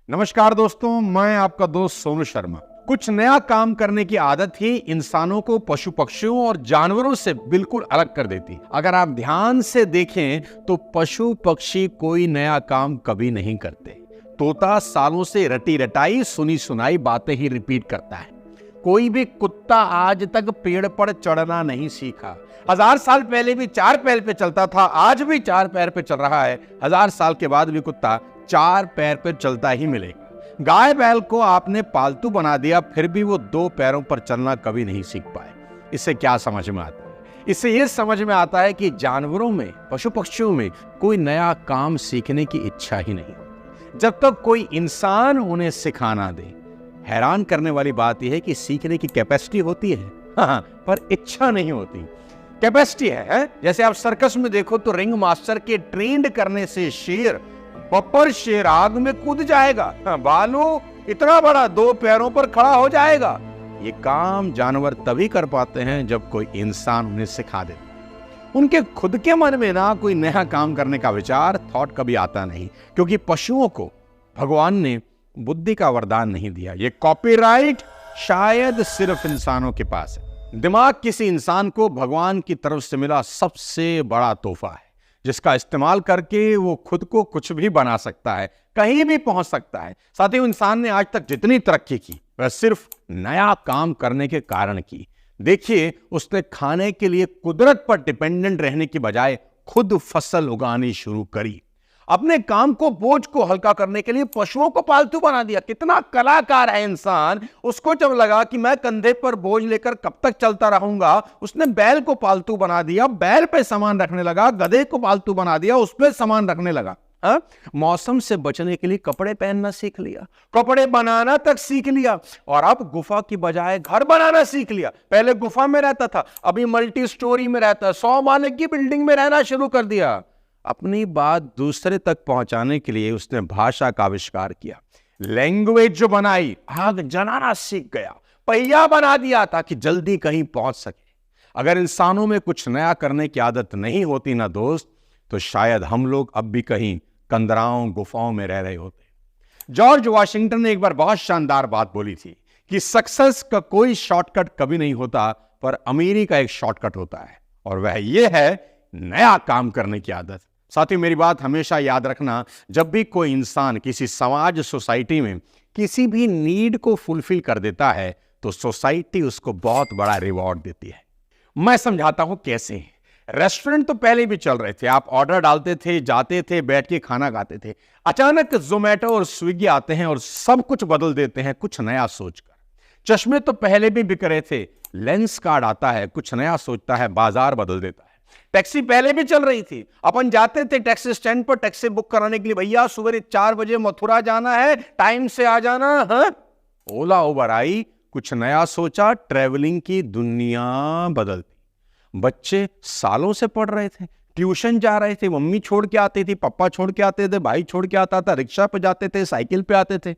नमस्कार दोस्तों, मैं आपका दोस्त सोनू शर्मा। कुछ नया काम करने की आदत ही इंसानों को पशु पक्षियों और जानवरों से बिल्कुल अलग कर देती। अगर आप ध्यान से देखें तो पशु पक्षी कोई नया काम कभी नहीं करते। तोता सालों से रटी रटाई सुनी सुनाई बातें ही रिपीट करता है। कोई भी कुत्ता आज तक पेड़ पर चढ़ना नहीं सीखा। 1000 साल पहले भी 4 पैर पे चलता था, आज भी 4 पैर पे चल रहा है। 1000 साल के बाद भी कुत्ता 4 पैर पे चलता ही मिलेगा। गाय बैल को आपने पालतू बना दिया, फिर भी वो 2 पैरों पर चलना कभी नहीं सीख पाए। इससे क्या समझ में आता है? इससे ये समझ में आता है कि जानवरों में, पशु पक्षियों में कोई नया काम सीखने की इच्छा ही नहीं, जब तक कोई इंसान उन्हें सिखाना दे। हैरान करने वाली बात यह है कि सीखने की कैपेसिटी होती है, हाँ, पर इच्छा नहीं होती। कैपेसिटी है? जैसे आप सर्कस में देखो तो रिंग मास्टर के ट्रेंड करने से शेर, बब्बर शेर आग में कूद जाएगा, भालू इतना बड़ा 2 पैरों पर खड़ा हो जाएगा। ये काम जानवर तभी कर पाते हैं जब कोई इंसान उन्हें सिखा दे। उनके खुद के मन में ना कोई नया काम करने का विचार, थॉट कभी आता नहीं, क्योंकि पशुओं को भगवान ने बुद्धि का वरदान नहीं दिया। ये कॉपीराइट शायद सिर्फ इंसानों के पास है। दिमाग किसी इंसान को भगवान की तरफ से मिला सबसे बड़ा तोहफा है, जिसका इस्तेमाल करके वो खुद को कुछ भी बना सकता है, कहीं भी पहुंच सकता है। साथ ही इंसान ने आज तक जितनी तरक्की की वह सिर्फ नया काम करने के कारण की। देखिए, उसने खाने के लिए कुदरत पर डिपेंडेंट रहने की बजाय खुद फसल उगानी शुरू करी। अपने काम को, बोझ को हल्का करने के लिए पशुओं को पालतू बना दिया। कितना कलाकार है इंसान। उसको जब लगा कि मैं कंधे पर बोझ लेकर कब तक चलता रहूंगा, उसने बैल को पालतू बना दिया, बैल पे सामान रखने लगा। गधे को पालतू बना दिया, उस पे सामान रखने लगा। मौसम से बचने के लिए कपड़े पहनना सीख लिया, कपड़े बनाना तक सीख लिया, और अब गुफा की बजाय घर बनाना सीख लिया। पहले गुफा में रहता था, अभी मल्टी स्टोरी में रहता है, 100 माले की बिल्डिंग में रहना शुरू कर दिया। अपनी बात दूसरे तक पहुंचाने के लिए उसने भाषा का आविष्कार किया, लैंग्वेज जो बनाई, आग जलाना सीख गया, पहिया बना दिया ताकि जल्दी कहीं पहुंच सके। अगर इंसानों में कुछ नया करने की आदत नहीं होती ना दोस्त, तो शायद हम लोग अब भी कहीं कंदराओं गुफाओं में रह रहे होते। जॉर्ज वाशिंगटन ने एक बार बहुत शानदार बात बोली थी कि सक्सेस का कोई शॉर्टकट कभी नहीं होता, पर अमीरी का एक शॉर्टकट होता है, और वह यह है नया काम करने की आदत। साथियों, मेरी बात हमेशा याद रखना, जब भी कोई इंसान किसी समाज, सोसाइटी में किसी भी नीड को फुलफिल कर देता है तो सोसाइटी उसको बहुत बड़ा रिवॉर्ड देती है। मैं समझाता हूं कैसे। रेस्टोरेंट तो पहले भी चल रहे थे, आप ऑर्डर डालते थे, जाते थे, बैठ के खाना खाते थे। अचानक जोमेटो और स्विगी आते हैं और सब कुछ बदल देते हैं कुछ नया सोचकर। चश्मे तो पहले भी बिक रहे थे, लेंस कार्ड आता है, कुछ नया सोचता है, बाजार बदल देता है। टैक्सी पहले भी चल रही थी, अपन जाते थे टैक्सी स्टैंड पर टैक्सी बुक कराने के लिए, भैया सुबह 4 बजे मथुरा जाना है, टाइम से आ जाना। ओला उबर आई, कुछ नया सोचा, ट्रेवलिंग की दुनिया बदल दी। बच्चे सालों से पढ़ रहे थे, ट्यूशन जा रहे थे, मम्मी छोड़ के आती थी, पापा छोड़ के आते थे, भाई छोड़ के आता था, रिक्शा पे जाते थे, साइकिल पे आते थे।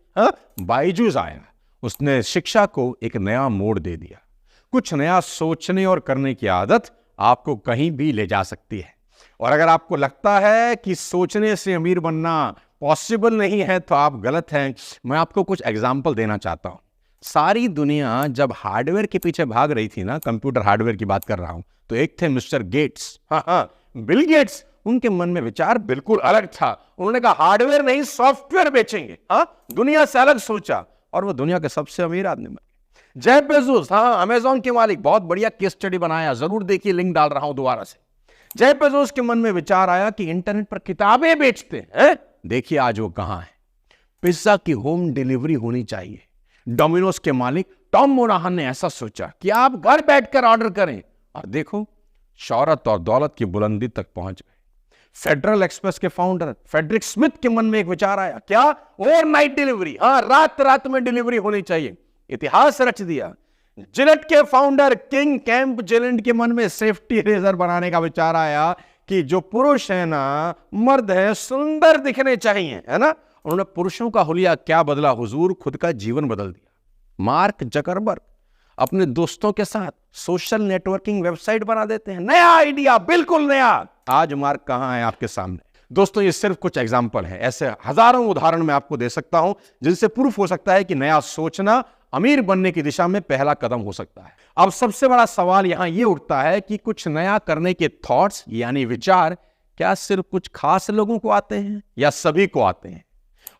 बायजूस आया, उसने शिक्षा को एक नया मोड़ दे दिया। कुछ नया सोचने और करने की आदत आपको कहीं भी ले जा सकती है। और अगर आपको लगता है कि सोचने से अमीर बनना पॉसिबल नहीं है, तो आप गलत हैं। मैं आपको कुछ एग्जाम्पल देना चाहता हूं। सारी दुनिया जब हार्डवेयर के पीछे भाग रही थी ना, कंप्यूटर हार्डवेयर की बात कर रहा हूं, तो एक थे मिस्टर गेट्स, बिल गेट्स। उनके मन में विचार बिल्कुल अलग था। उन्होंने कहा हार्डवेयर नहीं, सॉफ्टवेयर बेचेंगे। दुनिया से अलग सोचा, और वो दुनिया के सबसे अमीर आदमी बने। जेफ बेजोस, अमेज़न के मालिक, बहुत बढ़िया केस स्टडी बनाया, जरूर देखिए, लिंक डाल रहा हूं दोबारा से। जेफ बेजोस के मन में विचार आया कि इंटरनेट पर किताबें बेचते हैं। देखिए आज वो कहां है। पिज्जा की होम डिलीवरी होनी चाहिए। डोमिनोज के मालिक टॉम मोनाहन ने ऐसा सोचा कि आप घर बैठकर ऑर्डर करें, और देखो शौहरत और दौलत की बुलंदी तक पहुंच गए। फेडरल एक्सप्रेस के फाउंडर फ्रेडरिक स्मिथ के मन में एक विचार आया, क्या? ओवरनाइट डिलीवरी, रात रात में डिलीवरी होनी चाहिए। इतिहास रच दिया। जिलेट के फाउंडर किंग कैंप जिलेट के मन में सेफ्टी रेजर बनाने का विचार आया कि जो पुरुष है ना, मर्द है, सुंदर दिखने चाहिए, है ना। उन्होंने पुरुषों का हुलिया क्या बदला हुजूर, खुद का जीवन बदल दिया। मार्क जकरबर्ग अपने दोस्तों के साथ सोशल नेटवर्किंग वेबसाइट बना देते हैं। नया आइडिया, बिल्कुल नया। आज मार्क कहां है आपके सामने। दोस्तों ये सिर्फ कुछ एग्जाम्पल है, ऐसे हजारों उदाहरण मैं आपको दे सकता हूं जिनसे प्रूफ हो सकता है कि नया सोचना अमीर बनने की दिशा में पहला कदम हो सकता है। अब सबसे बड़ा सवाल यहां यह उठता है कि कुछ नया करने के थॉट्स यानी विचार क्या सिर्फ कुछ खास लोगों को आते हैं या सभी को आते हैं?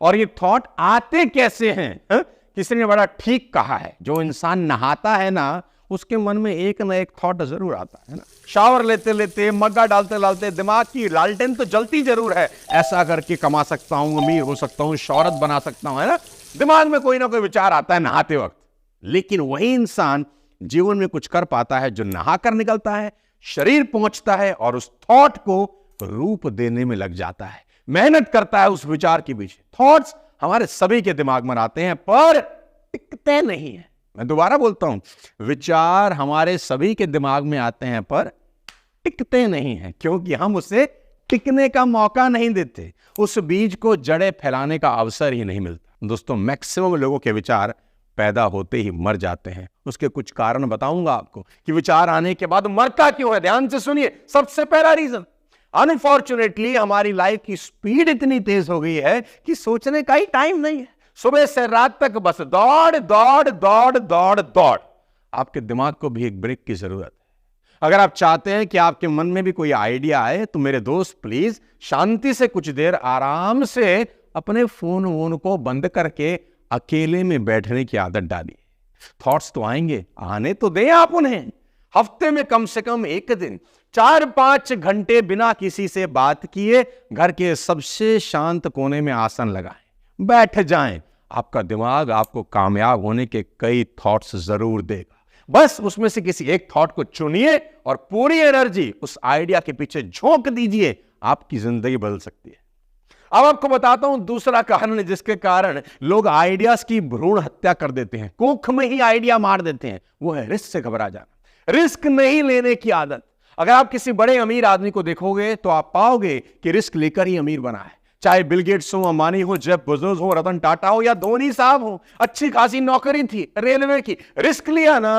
और ये थॉट आते कैसे हैं? किसी ने बड़ा ठीक कहा है, जो इंसान नहाता है ना उसके मन में एक ना एक थॉट जरूर आता है ना। शावर लेते लेते, मग्गा डालते डालते दिमाग की लालटेन तो जलती जरूर है, ऐसा करके कमा सकता हूं, अमीर हो सकता हूं, शोहरत बना सकता हूं, है ना। दिमाग में कोई ना कोई विचार आता है नहाते वक्त। लेकिन वही इंसान जीवन में कुछ कर पाता है जो नहाकर निकलता है, शरीर पहुंचता है और उस थॉट को रूप देने में लग जाता है, मेहनत करता है उस विचार के पीछे। थॉट्स हमारे सभी के दिमाग में आते हैं पर टिकते नहीं है। मैं दोबारा बोलता हूं, विचार हमारे सभी के दिमाग में आते हैं पर टिकते नहीं हैं, क्योंकि हम उसे टिकने का मौका नहीं देते, उस बीज को जड़ें फैलाने का अवसर ही नहीं मिलता। दोस्तों मैक्सिमम लोगों के विचार पैदा होते ही मर जाते हैं। उसके कुछ कारण बताऊंगा आपको कि विचार आने के बाद मरता क्यों है। ध्यान से सुनिए। सबसे पहला रीजन, अनफॉर्चुनेटली हमारी लाइफ की स्पीड इतनी तेज हो गई है कि सोचने का ही टाइम नहीं है। सुबह से रात तक बस दौड़ दौड़ दौड़ दौड़ दौड़। आपके दिमाग को भी एक ब्रेक की जरूरत है। अगर आप चाहते हैं कि आपके मन में भी कोई आइडिया आए तो मेरे दोस्त प्लीज शांति से कुछ देर आराम से अपने फोन वोन को बंद करके अकेले में बैठने की आदत डालिए। थॉट्स तो आएंगे, आने तो दें आप उन्हें। हफ्ते में कम से कम एक दिन 4-5 घंटे बिना किसी से बात किए घर के सबसे शांत कोने में आसन लगाएं, बैठ जाएं। आपका दिमाग आपको कामयाब होने के कई थॉट्स जरूर देगा। बस उसमें से किसी एक थॉट को चुनिए और पूरी एनर्जी उस आइडिया के पीछे झोंक दीजिए। आपकी जिंदगी बदल सकती है। अब आपको बताता हूं दूसरा कारण जिसके कारण लोग आइडियाज की भ्रूण हत्या कर देते हैं, कोख में ही आइडिया मार देते हैं। वो है रिस्क से घबरा जाना, रिस्क नहीं लेने की आदत। अगर आप किसी बड़े अमीर आदमी को देखोगे तो आप पाओगे कि रिस्क लेकर ही अमीर बना है। चाहे बिल गेट्स हो, अंबानी हो, जेफ बेजोस हो, रतन टाटा हो या धोनी साहब हो, अच्छी खासी नौकरी थी रेलवे की, रिस्क लिया ना।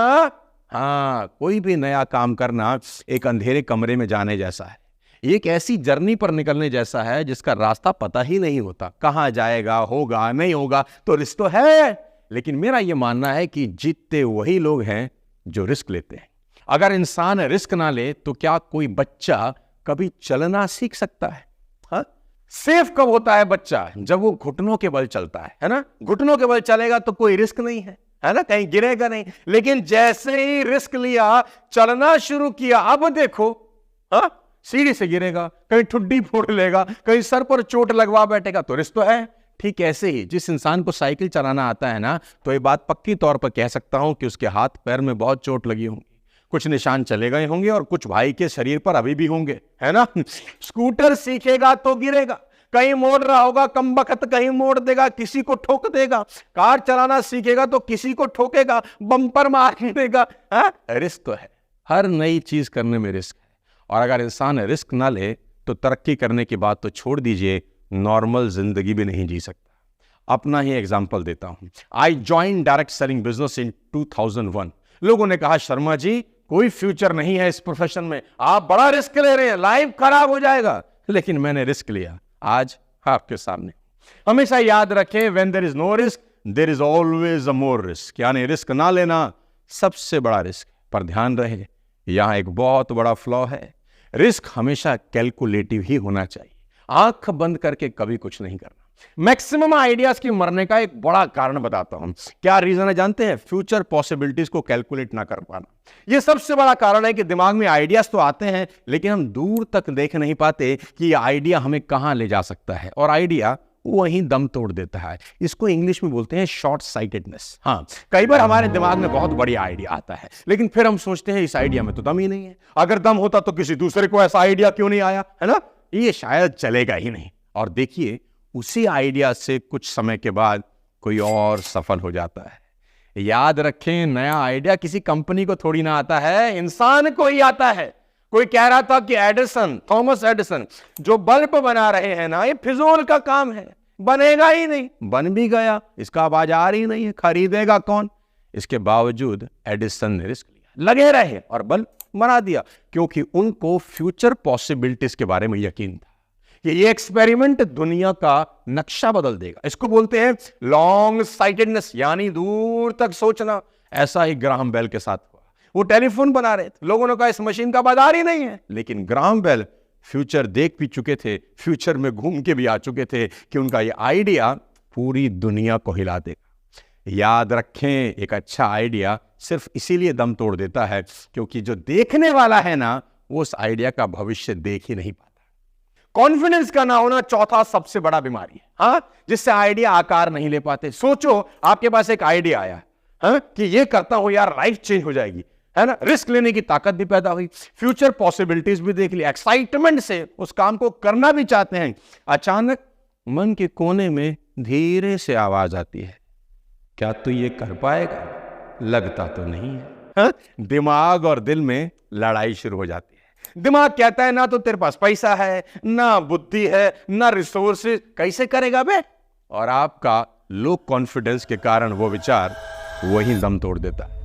हाँ, कोई भी नया काम करना एक अंधेरे कमरे में जाने जैसा है, एक ऐसी जर्नी पर निकलने जैसा है जिसका रास्ता पता ही नहीं होता, कहां जाएगा, होगा नहीं होगा। तो रिस्क तो है, लेकिन मेरा यह मानना है कि जीतते वही लोग हैं जो रिस्क लेते हैं। अगर इंसान रिस्क ना ले तो क्या कोई बच्चा कभी चलना सीख सकता है? हाँ? सेफ कब होता है बच्चा? जब वो घुटनों के बल चलता है ना। घुटनों के बल चलेगा तो कोई रिस्क नहीं है ना, कहीं गिरेगा नहीं। लेकिन जैसे ही रिस्क लिया, चलना शुरू किया, अब देखो, हाँ, सीढ़ी से गिरेगा, कहीं ठुड्डी फोड़ लेगा, कहीं सर पर चोट लगवा बैठेगा, तो रिस्क तो है। ठीक ऐसे ही जिस इंसान को साइकिल चलाना आता है ना, तो ये बात पक्की तौर पर कह सकता हूं कि उसके हाथ पैर में बहुत चोट लगी होंगी, कुछ निशान चले गए होंगे और कुछ भाई के शरीर पर अभी भी होंगे, है ना। स्कूटर सीखेगा तो गिरेगा, कहीं मोड़ रहा होगा कमबख्त, कहीं मोड़ देगा, किसी को ठोक देगा। कार चलाना सीखेगा तो किसी को ठोकेगा, बम्पर मार देगा। रिस्क तो है, हर नई चीज करने में रिस्क है। और अगर इंसान रिस्क ना ले तो तरक्की करने की बात तो छोड़ दीजिए, नॉर्मल जिंदगी भी नहीं जी सकता। अपना ही एग्जाम्पल देता हूं। I join direct selling business in 2001। लोगों ने कहा शर्मा जी कोई फ्यूचर नहीं है इस प्रोफेशन में, आप बड़ा रिस्क ले रहे हैं, लाइफ खराब हो जाएगा। लेकिन मैंने रिस्क लिया, आज आपके सामने। हमेशा याद रखें, when there is no risk there is always a more risk. यानी रिस्क ना लेना सबसे बड़ा रिस्क। पर ध्यान रहे, यहां एक बहुत बड़ा फ्लॉ है। रिस्क हमेशा कैलकुलेटिव ही होना चाहिए, आंख बंद करके कभी कुछ नहीं करना। मैक्सिमम आइडियाज की मरने का एक बड़ा कारण बताता हूं। क्या रीजन है जानते हैं? फ्यूचर पॉसिबिलिटीज को कैलकुलेट ना कर पाना। यह सबसे बड़ा कारण है कि दिमाग में आइडियाज तो आते हैं लेकिन हम दूर तक देख नहीं पाते कि यह आइडिया हमें कहां ले जा सकता है, और आइडिया वहीं दम तोड़ देता है। इसको इंग्लिश में बोलते हैं शॉर्ट साइटेडनेस। हाँ, कई बार हमारे दिमाग में बहुत बढ़िया आइडिया आता है लेकिन फिर हम सोचते हैं इस आइडिया में तो दम ही नहीं है। अगर दम होता तो किसी दूसरे को ऐसा आइडिया क्यों नहीं आया, है ना, ये शायद चलेगा ही नहीं। और देखिए, उसी आइडिया से कुछ समय के बाद कोई और सफल हो जाता है। याद रखें, नया आइडिया किसी कंपनी को थोड़ी ना आता है, इंसान को ही आता है। कोई कह रहा था कि थॉमस एडिसन जो बल्ब बना रहे हैं ना, ये फिजूल का काम है, बनेगा ही नहीं। बन भी गया, इसका बाजार ही नहीं है, खरीदेगा कौन? इसके बावजूद एडिसन ने रिस्क लिया, लगे रहे और बल्ब बना दिया, क्योंकि उनको फ्यूचर पॉसिबिलिटीज के बारे में यकीन था। कि ये एक्सपेरिमेंट दुनिया का नक्शा बदल देगा। इसको बोलते हैं लॉन्ग साइटेडनेस, यानी दूर तक सोचना। ऐसा ही ग्राहम बेल के साथ हुआ। वो टेलीफोन बना रहे थे, लोगों ने कहा इस मशीन का बाजार ही नहीं है, लेकिन ग्राहम बेल फ्यूचर देख भी चुके थे, फ्यूचर में घूम के भी आ चुके थे कि उनका ये आइडिया पूरी दुनिया को हिला देगा। याद रखें, एक अच्छा आइडिया सिर्फ इसीलिए दम तोड़ देता है क्योंकि जो देखने वाला है ना, वो उस आइडिया का भविष्य देख ही नहीं पाता। कॉन्फिडेंस का ना होना चौथा सबसे बड़ा बीमारी है, हाँ, जिससे आइडिया आकार नहीं ले पाते। सोचो आपके पास एक आइडिया आया, हाँ, कि ये करता हूं यार लाइफ चेंज हो जाएगी, है ना, रिस्क लेने की ताकत भी पैदा हुई, फ्यूचर पॉसिबिलिटीज भी देख ली, एक्साइटमेंट से उस काम को करना भी चाहते हैं। अचानक मन के कोने में धीरे से आवाज आती है, क्या तू ये कर पाएगा? लगता तो नहीं है, हाँ? दिमाग और दिल में लड़ाई शुरू हो जाती है। दिमाग कहता है ना तो तेरे पास पैसा है, ना बुद्धि है, ना रिसोर्सेज, कैसे करेगा बे? और आपका लो कॉन्फिडेंस के कारण वो विचार वही दम तोड़ देता है।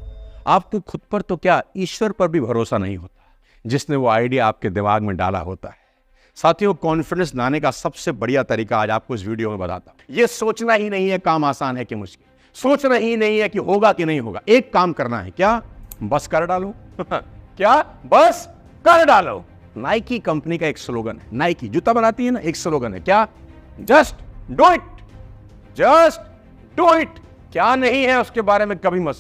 आपको खुद पर तो क्या, ईश्वर पर भी भरोसा नहीं होता जिसने वो आइडिया आपके दिमाग में डाला होता है। साथियों, कॉन्फिडेंस लाने का सबसे बढ़िया तरीका आज आपको इस वीडियो में बताता हूं। ये सोचना ही नहीं है काम आसान है कि मुश्किल, सोचना ही नहीं है कि होगा कि नहीं होगा। एक काम करना है, क्या? बस कर डालो। क्या? बस कर डालो। नाइकी कंपनी का एक स्लोगन है, नाइकी जूता बनाती है ना, एक स्लोगन है, क्या? Just do it, just do it. क्या नहीं है उसके बारे में कभी मत।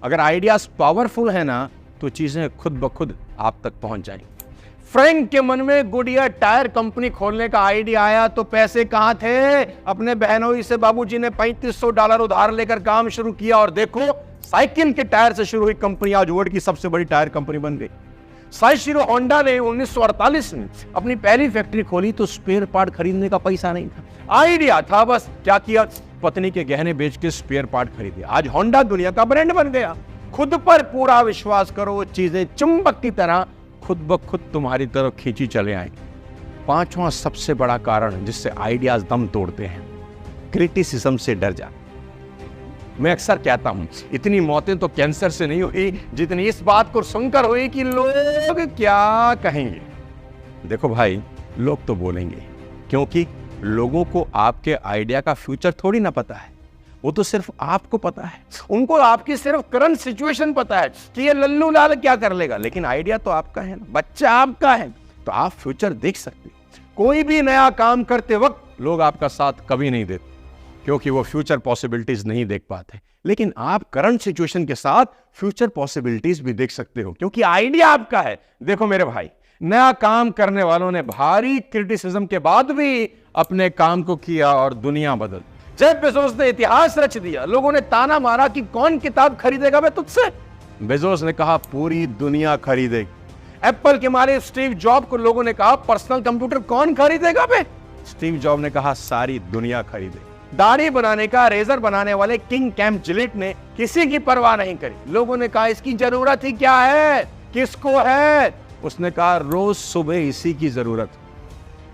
अगर आइडियाज पावरफुल है ना, तो चीजें खुद ब खुद आप तक पहुंच जाएंगी। फ्रैंक के मन में गुडियर टायर कंपनी खोलने का आइडिया आया तो पैसे कहां थे? अपने बहनोई से बाबूजी ने $3500 उधार लेकर काम शुरू किया और देखो, साइकिल के टायर से शुरू हुई कंपनी आज वर्ल्ड की सबसे बड़ी टायर कंपनी बन गई। साइशिरो होंडा ने 1948 में अपनी पहली फैक्ट्री खोली तो स्पेयर पार्ट खरीदने का पैसा नहीं था, आइडिया था बस। क्या किया? पत्नी के गहने बेच के स्पेयर पार्ट खरीदे। आज होंडा दुनिया का ब्रांड बन गया। खुद पर पूरा विश्वास करो, चीजें चुंबक की तरह खुद ब खुद तुम्हारी तरफ खींची चले आएंगे। पांचवा सबसे बड़ा कारण जिससे आइडियाज दम तोड़ते हैं, क्रिटिसिज्म से डर जाना। मैं अक्सर कहता हूं, इतनी मौतें तो कैंसर से नहीं हुई जितनी इस बात को सुनकर हुई कि लोग क्या कहेंगे। देखो भाई, लोग तो बोलेंगे, क्योंकि लोगों को आपके आइडिया का फ्यूचर थोड़ी ना पता है, वो तो सिर्फ आपको पता है। उनको आपकी सिर्फ करंट सिचुएशन पता है कि ये लल्लू लाल क्या कर लेगा, लेकिन आइडिया तो आपका है ना, बच्चा आपका है, तो आप फ्यूचर देख सकते हो। कोई भी नया काम करते वक्त लोग आपका साथ कभी नहीं देते क्योंकि वो फ्यूचर पॉसिबिलिटीज नहीं देख पाते, लेकिन आप करंट सिचुएशन के साथ फ्यूचर पॉसिबिलिटीज भी देख सकते हो क्योंकि आइडिया आपका है। देखो मेरे भाई, नया काम करने वालों ने भारी क्रिटिसिज्म के बाद भी अपने काम को किया और दुनिया बदल। जेफ बेजोस ने इतिहास रच दिया, लोगों ने ताना मारा कि कौन किताब खरीदेगा बे तुझसे। बेजोस ने कहा पूरी दुनिया खरीदेगी। एप्पल के मालिक स्टीव जॉब को लोगों ने कहा पर्सनल कंप्यूटर कौन खरीदेगा बे? स्टीव जॉब ने कहा सारी दुनिया खरीदेगी। दाढ़ी बनाने का रेजर बनाने वाले किंग कैम्प जिलेट ने किसी की परवाह नहीं करी। लोगों ने कहा इसकी जरूरत ही क्या है, किसको है? उसने कहा रोज सुबह इसी की जरूरत।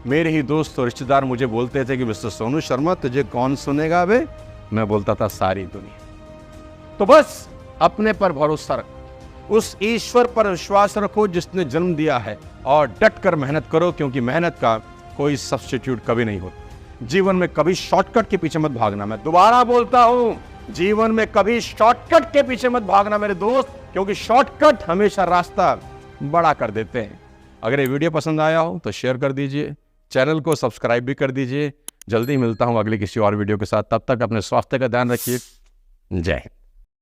मेरे ही दोस्त और रिश्तेदार मुझे बोलते थे कि मिस्टर सोनू शर्मा तुझे कौन सुनेगा बे? मैं बोलता था सारी दुनिया। तो बस अपने पर भरोसा रखो, उस ईश्वर पर विश्वास रखो जिसने जन्म दिया है, और डट कर मेहनत करो क्योंकि मेहनत का कोई सब्स्टिट्यूट कभी नहीं होता। जीवन में कभी शॉर्टकट के पीछे मत भागना। मैं दोबारा बोलता हूं, जीवन में कभी शॉर्टकट के पीछे मत भागना मेरे दोस्त, क्योंकि शॉर्टकट हमेशा रास्ता बड़ा कर देते हैं। अगर ये वीडियो पसंद आया हो तो शेयर कर दीजिए, चैनल को सब्सक्राइब भी कर दीजिए। जल्दी मिलता हूं अगली किसी और वीडियो के साथ, तब तक अपने स्वास्थ्य का ध्यान रखिए। जय हिंद।